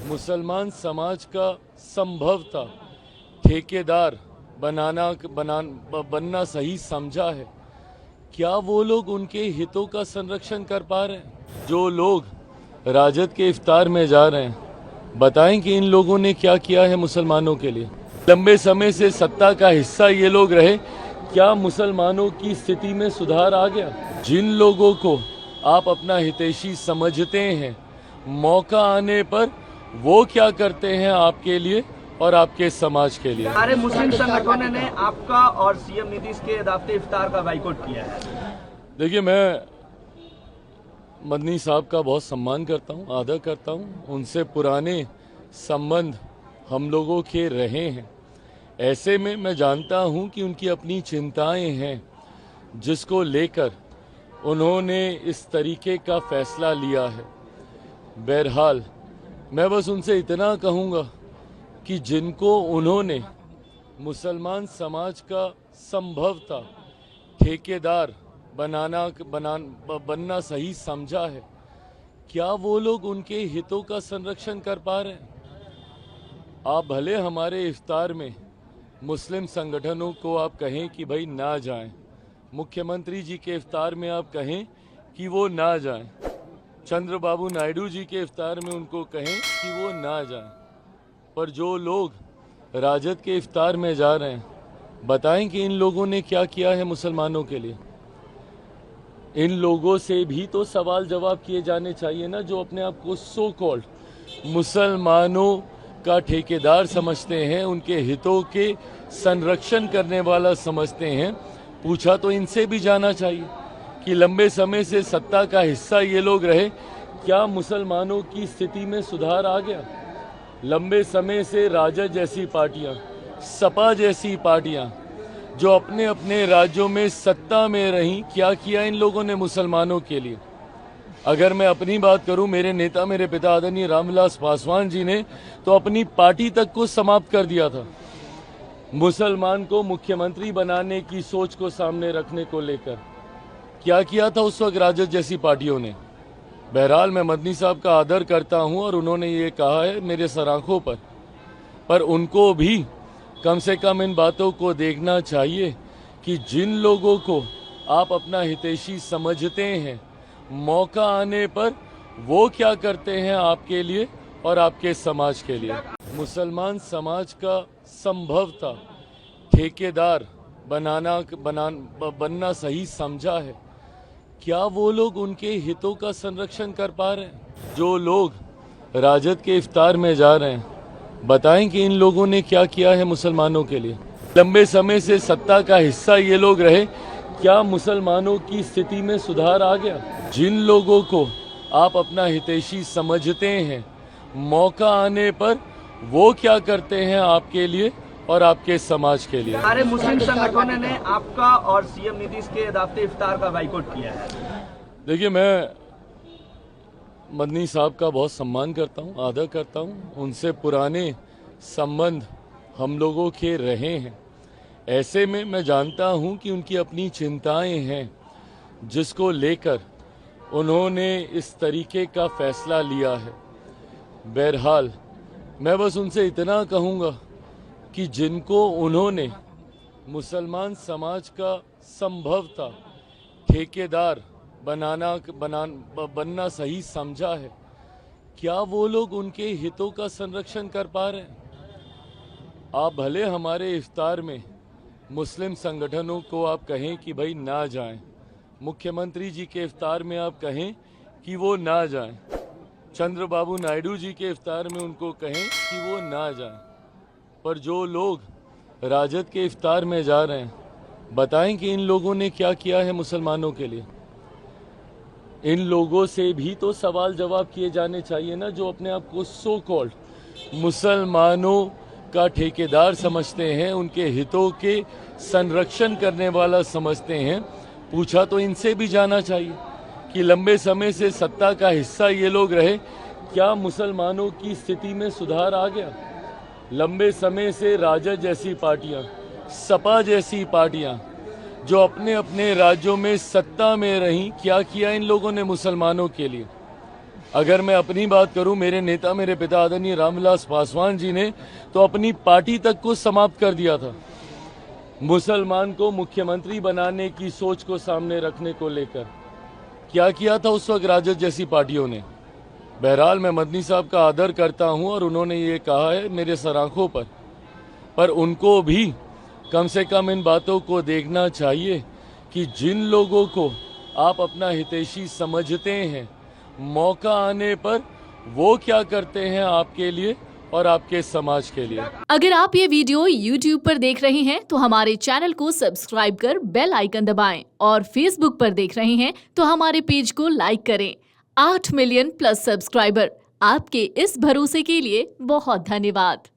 मुसलमान समाज का संभवतः ठेकेदार बनना सही समझा है। क्या वो लोग उनके हितों का संरक्षण कर पा रहे हैं? जो लोग राजद के इफ्तार में जा रहे हैं, बताएं कि इन लोगों ने क्या किया है मुसलमानों के लिए। लंबे समय से सत्ता का हिस्सा ये लोग रहे, क्या मुसलमानों की स्थिति में सुधार आ गया? जिन लोगों को आप अपना हितैषी समझते हैं, मौका आने पर वो क्या करते हैं आपके लिए और आपके समाज के लिए। सारे मुस्लिम संगठनों ने आपका और सीएम नीतीश के दावते इफ्तार का बाइकआउट किया है। देखिए, मैं मदनी साहब का बहुत सम्मान करता हूँ, आदर करता हूँ। उनसे पुराने संबंध हम लोगों के रहे हैं। ऐसे में मैं जानता हूँ कि उनकी अपनी चिंताएं हैं, जिसको लेकर उन्होंने इस तरीके का फैसला लिया है। बहरहाल मैं बस उनसे इतना कहूँगा कि जिनको उन्होंने मुसलमान समाज का संभवतः ठेकेदार बनना सही समझा है, क्या वो लोग उनके हितों का संरक्षण कर पा रहे हैं? आप भले हमारे इफ्तार में मुस्लिम संगठनों को आप कहें कि भाई ना जाएं, मुख्यमंत्री जी के इफ्तार में आप कहें कि वो ना जाएं, चंद्रबाबू नायडू जी के इफ्तार में उनको कहें कि वो ना जाएं, पर जो लोग राजद के इफ्तार में जा रहे हैं, बताएं कि इन लोगों ने क्या किया है मुसलमानों के लिए। इन लोगों से भी तो सवाल जवाब किए जाने चाहिए ना, जो अपने आप को सो कॉल्ड मुसलमानों का ठेकेदार समझते हैं, उनके हितों के संरक्षण करने वाला समझते हैं। पूछा तो इनसे भी जाना चाहिए कि लंबे समय से सत्ता का हिस्सा ये लोग रहे, क्या मुसलमानों की स्थिति में सुधार आ गया? लंबे समय से राजद जैसी पार्टियां, सपा जैसी पार्टियां जो अपने अपने राज्यों में सत्ता में रहीं, क्या किया इन लोगों ने मुसलमानों के लिए? अगर मैं अपनी बात करूं, मेरे नेता, मेरे पिता आदरणीय रामविलास पासवान जी ने तो अपनी पार्टी तक को समाप्त कर दिया था, मुसलमान को मुख्यमंत्री बनाने की सोच को सामने रखने को लेकर। क्या किया था उस वक्त राजद जैसी पार्टियों ने? बहरहाल मैं मदनी साहब का आदर करता हूं और उन्होंने ये कहा है मेरे सराखों पर उनको भी कम से कम इन बातों को देखना चाहिए कि जिन लोगों को आप अपना हितैषी समझते हैं, मौका आने पर वो क्या करते हैं आपके लिए और आपके समाज के लिए। मुसलमान समाज का संभवतः ठेकेदार बनना सही समझा है। क्या वो लोग उनके हितों का संरक्षण कर पा रहे हैं? जो लोग राजद के इफ्तार में जा रहे हैं, बताएं कि इन लोगों ने क्या किया है मुसलमानों के लिए। लंबे समय से सत्ता का हिस्सा ये लोग रहे, क्या मुसलमानों की स्थिति में सुधार आ गया? जिन लोगों को आप अपना हितैषी समझते हैं, मौका आने पर वो क्या करते हैं आपके लिए और आपके समाज के लिए। सारे मुस्लिम संगठनों ने आपका और सीएम नीतीश के दावते इफ्तार का बाइकआउट किया है। देखिए, मैं मदनी साहब का बहुत सम्मान करता हूँ, आदर करता हूँ। उनसे पुराने संबंध हम लोगों के रहे हैं। ऐसे में मैं जानता हूँ कि उनकी अपनी चिंताएं हैं, जिसको लेकर उन्होंने इस तरीके का फैसला लिया है। बहरहाल मैं बस उनसे इतना कहूँगा कि जिनको उन्होंने मुसलमान समाज का संभवतः ठेकेदार बनना सही समझा है, क्या वो लोग उनके हितों का संरक्षण कर पा रहे हैं? आप भले हमारे इफ्तार में मुस्लिम संगठनों को आप कहें कि भाई ना जाएं, मुख्यमंत्री जी के इफ्तार में आप कहें कि वो ना जाएं, चंद्रबाबू नायडू जी के इफ्तार में उनको कहें कि वो ना जाएं, पर जो लोग राजद के इफ्तार में जा रहे हैं, बताएं कि इन लोगों ने क्या किया है मुसलमानों के लिए। इन लोगों से भी तो सवाल जवाब किए जाने चाहिए ना, जो अपने आप को सो कॉल्ड मुसलमानों का ठेकेदार समझते हैं, उनके हितों के संरक्षण करने वाला समझते हैं। पूछा तो इनसे भी जाना चाहिए कि लंबे समय से सत्ता का हिस्सा ये लोग रहे, क्या मुसलमानों की स्थिति में सुधार आ गया? लंबे समय से राजद जैसी पार्टियां, सपा जैसी पार्टियां जो अपने अपने राज्यों में सत्ता में रहीं, क्या किया इन लोगों ने मुसलमानों के लिए? अगर मैं अपनी बात करूं, मेरे नेता मेरे पिता आदरणीय रामविलास पासवान जी ने तो अपनी पार्टी तक को समाप्त कर दिया था, मुसलमान को मुख्यमंत्री बनाने की सोच को सामने रखने को लेकर। क्या किया था उस वक्त राजद जैसी पार्टियों ने? बहरहाल मैं मदनी साहब का आदर करता हूं और उन्होंने ये कहा है मेरे सराखों पर उनको भी कम से कम इन बातों को देखना चाहिए कि जिन लोगों को आप अपना हितैषी समझते हैं, मौका आने पर वो क्या करते हैं आपके लिए और आपके समाज के लिए। अगर आप ये वीडियो YouTube पर देख रहे हैं तो हमारे चैनल को सब्सक्राइब कर बेल आइकन दबाएं और Facebook पर देख रहे हैं तो हमारे पेज को लाइक करें। 8 मिलियन प्लस सब्सक्राइबर, आपके इस भरोसे के लिए बहुत धन्यवाद।